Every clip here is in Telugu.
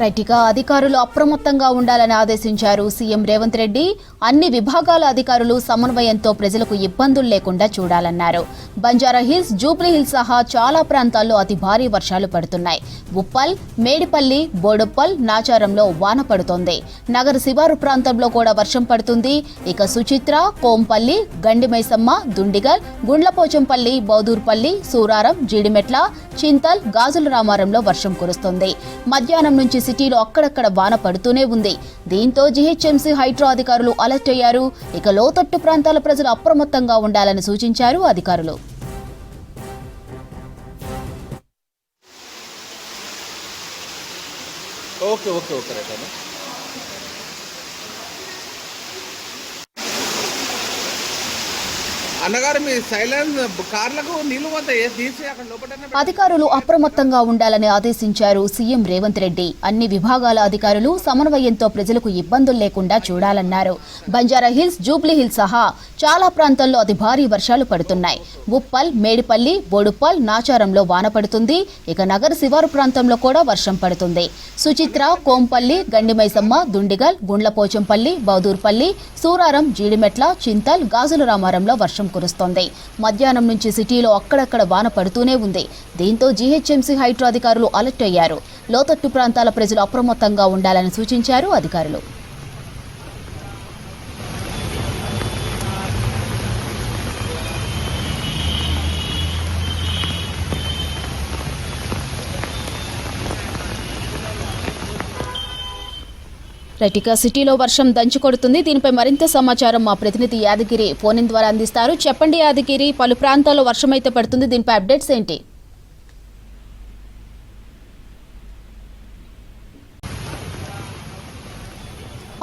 రైట్గా అధికారులు అప్రమత్తంగా ఉండాలని ఆదేశించారు సీఎం రేవంత్ రెడ్డి. అన్ని విభాగాల అధికారులు సమన్వయంతో ప్రజలకు ఇబ్బందులు లేకుండా చూడాలన్నారు. బంజారాహిల్స్, జూబ్లీహిల్స్ సహా చాలా ప్రాంతాల్లో అతి భారీ వర్షాలు పడుతున్నాయి. ఉప్పల్, మేడిపల్లి, బోడుప్పల్, నాచారంలో వాన పడుతోంది. నగర శివారు ప్రాంతంలో కూడా వర్షం పడుతుంది. ఇక సుచిత్ర, కోంపల్లి, గండిమైసమ్మ, దుండిగల్, గుండ్లపోచంపల్లి, బౌదూర్పల్లి, సూరారం, జీడిమెట్ల, చింతల్, గాజుల రామారంలో వర్షం కురుస్తోంది. మధ్యాహ్నం నుంచి సిటీలో అక్కడక్కడ వాన పడుతూనే ఉంది. దీంతో జీహెచ్ఎంసీ హైడ్రా అధికారులు అలర్ట్ అయ్యారు. ఇక లోతట్టు ప్రాంతాల ప్రజలు అప్రమత్తంగా ఉండాలని సూచించారు అధికారులు. అధికారులు అప్రమత్తంగా ఉండాలని ఆదేశించారు సీఎం రేవంత్ రెడ్డి. అన్ని విభాగాల అధికారులు సమన్వయంతో ప్రజలకు ఇబ్బందులు లేకుండా చూడాలన్నారు. బంజారాహిల్స్, జూబ్లీహిల్స్ సహా చాలా ప్రాంతాల్లో అతి భారీ వర్షాలు పడుతున్నాయి. ఉప్పల్, మేడిపల్లి, బోడుప్పల్, నాచారంలో వాన పడుతుంది. ఇక నగర శివారు ప్రాంతంలో కూడా వర్షం పడుతుంది. సుచిత్ర, కోంపల్లి, గండిమైసమ్మ, దుండిగల్, గుండ్లపోచంపల్లి, బౌదూర్పల్లి, సూరారం, జీడిమెట్ల, చింతల్, గాజుల రామారంలో వర్షం కురుస్తోంది. మధ్యాహ్నం నుంచి సిటీలో అక్కడక్కడ వాన పడుతూనే ఉంది. దీంతో జీహెచ్ఎంసీ హైడ్రా అధికారులు అలర్ట్ అయ్యారు. లోతట్టు ప్రాంతాల ప్రజలు అప్రమత్తంగా ఉండాలని సూచించారు అధికారులు. రైటిక సిటీలో వర్షం దంచుకొడుతుంది. దీనిపై మరింత సమాచారం మా ప్రతినిధి యాదగిరి ఫోన్ ఇన్ ద్వారా అందిస్తారు. చెప్పండి యాదగిరి, పలు ప్రాంతాల్లో వర్షం అయితే పడుతుంది, దీనిపై అప్డేట్స్ ఏంటి?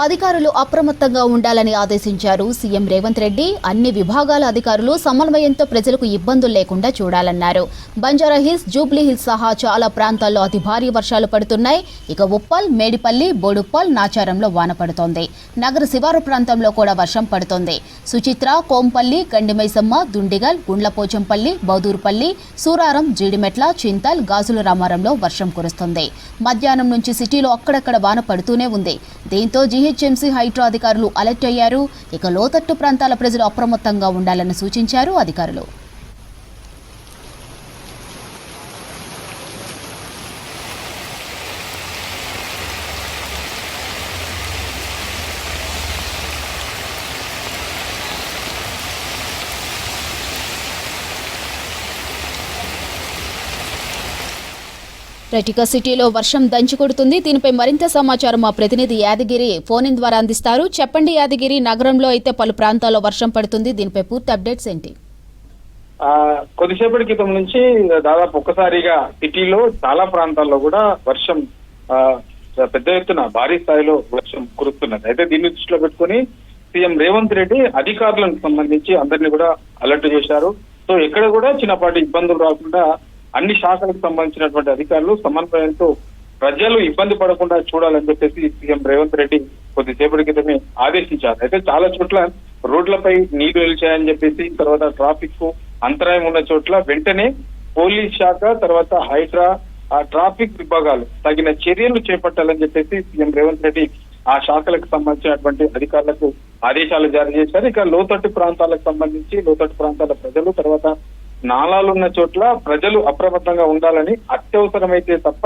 అధికారులు అప్రమత్తంగా ఉండాలని ఆదేశించారు సీఎం రేవంత్ రెడ్డి. అన్ని విభాగాల అధికారులు సమన్వయంతో ప్రజలకు ఇబ్బందులు లేకుండా చూడాలన్నారు. బంజారాహిల్స్, జూబ్లీహిల్స్ సహా చాలా ప్రాంతాల్లో అతి భారీ వర్షాలు పడుతున్నాయి. ఇక ఉప్పల్, మేడిపల్లి, బోడుప్పల్, నాచారంలో వాన పడుతోంది. నగర శివారు ప్రాంతంలో కూడా వర్షం పడుతోంది. సుచిత్ర, కోంపల్లి, గండిమైసమ్మ, దుండిగల్, గుండ్లపోచంపల్లి, బౌదూర్పల్లి, సూరారం, జీడిమెట్ల, చింతల్, గాజుల రామారంలో వర్షం కురుస్తుంది. మధ్యాహ్నం నుంచి సిటీలో అక్కడక్కడ వాన పడుతూనే ఉంది. దీంతో జీహెచ్ఎంసీ హైడ్రా అధికారులు అలర్ట్ అయ్యారు. ఇక లోతట్టు ప్రాంతాల ప్రజలు అప్రమత్తంగా ఉండాలని సూచించారు అధికారులు. రైటిక సిటీలో వర్షం దంచుకొడుతుంది. దీనిపై మరింత సమాచారం మా ప్రతినిధి యాదగిరి ఫోన్ ఇన్ ద్వారా అందిస్తారు. చెప్పండి యాదగిరి, నగరంలో అయితే పలు ప్రాంతాల్లో వర్షం పడుతుంది, దీనిపై పూర్తి అప్డేట్స్ ఏంటి? కొద్దిసేపటి క్రితం నుంచి దాదాపు ఒక్కసారిగా సిటీలో చాలా ప్రాంతాల్లో కూడా వర్షం పెద్ద ఎత్తున భారీ స్థాయిలో వర్షం కురుస్తున్నది. అయితే దీన్ని దృష్టిలో పెట్టుకుని సీఎం రేవంత్ రెడ్డి అధికారులకు సంబంధించి అందరినీ కూడా అలర్ట్ చేశారు. సో ఎక్కడ కూడా చిన్నపాటి ఇబ్బందులు రాకుండా అన్ని శాఖలకు సంబంధించినటువంటి అధికారులు సమన్వయంతో ప్రజలు ఇబ్బంది పడకుండా చూడాలని చెప్పేసి సీఎం రేవంత్ రెడ్డి కొద్దిసేపటి క్రితమే ఆదేశించారు. అయితే చాలా చోట్ల రోడ్లపై నీరు నిలిచాయని చెప్పేసి, తర్వాత ట్రాఫిక్ కు అంతరాయం ఉన్న చోట్ల వెంటనే పోలీస్ శాఖ, తర్వాత హైడ్రా, ట్రాఫిక్ విభాగాలు తగిన చర్యలు చేపట్టాలని చెప్పేసి సీఎం రేవంత్ రెడ్డి ఆ శాఖలకు సంబంధించినటువంటి అధికారులకు ఆదేశాలు జారీ చేశారు. ఇక లోతట్టు ప్రాంతాలకు సంబంధించి లోతట్టు ప్రాంతాల ప్రజలు, తర్వాత నాలాలున్న చోట్ల ప్రజలు అప్రమత్తంగా ఉండాలని, అత్యవసరమైతే తప్ప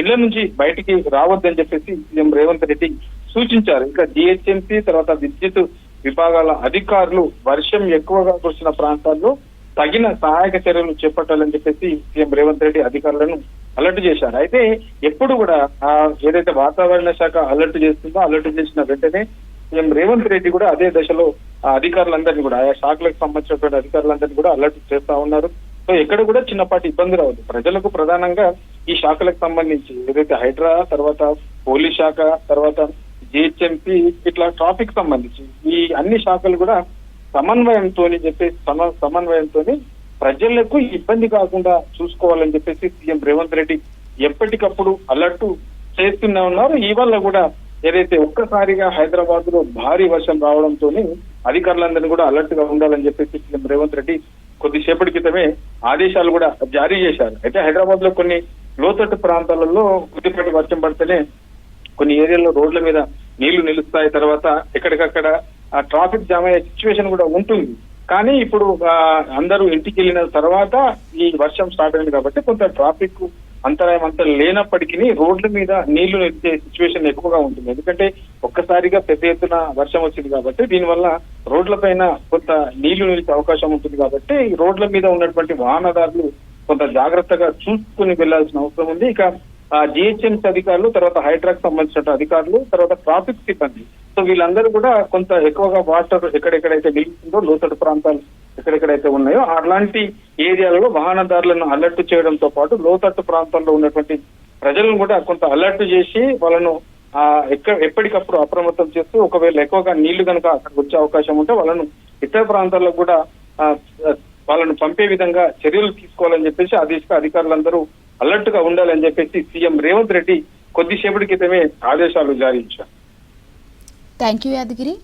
ఇళ్ల నుంచి బయటికి రావద్దని చెప్పేసి సీఎం రేవంత్ రెడ్డి సూచించారు. ఇంకా జీహెచ్ఎంసీ, తర్వాత విద్యుత్ విభాగాల అధికారులు వర్షం ఎక్కువగా కురిసిన ప్రాంతాల్లో తగిన సహాయక చర్యలు చేపట్టాలని చెప్పేసి సీఎం రేవంత్ రెడ్డి అధికారులను అలర్ట్ చేశారు. అయితే ఎప్పుడు కూడా ఏదైతే వాతావరణ శాఖ అలర్ట్ చేస్తుందో అలర్ట్ చేసిన వెంటనే సీఎం రేవంత్ రెడ్డి కూడా అదే దశలో అధికారులందరినీ కూడా, ఆయా శాఖలకు సంబంధించినటువంటి అధికారులందరినీ కూడా అలర్ట్ చేస్తా ఉన్నారు. సో ఎక్కడ కూడా చిన్నపాటి ఇబ్బంది రావద్దు. ప్రజలకు ప్రధానంగా ఈ శాఖలకు సంబంధించి ఏదైతే హైడ్రా, తర్వాత పోలీస్ శాఖ, తర్వాత జిహెచ్ఎంసీ, ఇట్లా ట్రాఫిక్ సంబంధించి ఈ అన్ని శాఖలు కూడా సమన్వయంతో ప్రజలకు ఇబ్బంది కాకుండా చూసుకోవాలని చెప్పేసి సీఎం రేవంత్ రెడ్డి ఎప్పటికప్పుడు అలర్ట్ చేస్తూనే ఉన్నారు. ఇవాళ కూడా ఏదైతే ఒక్కసారిగా హైదరాబాద్ లో భారీ వర్షం రావడంతో అధికారులందరినీ కూడా అలర్ట్ గా ఉండాలని చెప్పేసి సీఎం రేవంత్ రెడ్డి కొద్దిసేపటి క్రితమే ఆదేశాలు కూడా జారీ చేశారు. అయితే హైదరాబాద్ లో కొన్ని లోతట్టు ప్రాంతాలలో కొద్దిపాటి వర్షం పడితేనే కొన్ని ఏరియాల్లో రోడ్ల మీద నీళ్లు నిలుస్తాయి, తర్వాత ఎక్కడికక్కడ ట్రాఫిక్ జామ్ అయ్యే సిచ్యువేషన్ కూడా ఉంటుంది. కానీ ఇప్పుడు అందరూ ఇంటికి వెళ్ళిన తర్వాత ఈ వర్షం స్టార్ట్ అయింది కాబట్టి కొంత ట్రాఫిక్ అంతరాయం అంతా లేనప్పటికీ రోడ్ల మీద నీళ్లు నిలిచే సిచ్యువేషన్ ఎక్కువగా ఉంటుంది. ఎందుకంటే ఒక్కసారిగా పెద్ద ఎత్తున వర్షం వచ్చింది కాబట్టి దీనివల్ల రోడ్ల పైన కొంత నీళ్లు నిలిచే అవకాశం ఉంటుంది. కాబట్టి ఈ రోడ్ల మీద ఉన్నటువంటి వాహనదారులు కొంత జాగ్రత్తగా చూసుకుని వెళ్లాల్సిన అవసరం ఉంది. ఇక జిహెచ్ఎంసీ అధికారులు, తర్వాత హైడ్రాక్ సంబంధించిన అధికారులు, తర్వాత ట్రాఫిక్ సిబ్బంది, సో వీళ్ళందరూ కూడా కొంత ఎక్కువగా వాటర్ ఎక్కడెక్కడైతే నిలుస్తుందో లోతట్టు ప్రాంతాలు ఎక్కడెక్కడైతే ఉన్నాయో అలాంటి ఏరియాలలో వాహనదారులను అలర్ట్ చేయడంతో పాటు లోతట్టు ప్రాంతాల్లో ఉన్నటువంటి ప్రజలను కూడా కొంత అలర్ట్ చేసి వాళ్ళను ఎప్పటికప్పుడు అప్రమత్తం చేస్తూ ఒకవేళ ఎక్కువగా నీళ్లు కనుక అక్కడికి వచ్చే అవకాశం ఉంటే వాళ్ళను ఇతర ప్రాంతాల్లో కూడా వాళ్ళను పంపే విధంగా చర్యలు తీసుకోవాలని చెప్పేసి అధికారులందరూ అలర్ట్ గా ఉండాలని చెప్పేసి సీఎం రేవంత్ రెడ్డి కొద్దిసేపటి క్రితమే ఆదేశాలు జారీ చేశారు. Thank you Yadagiri.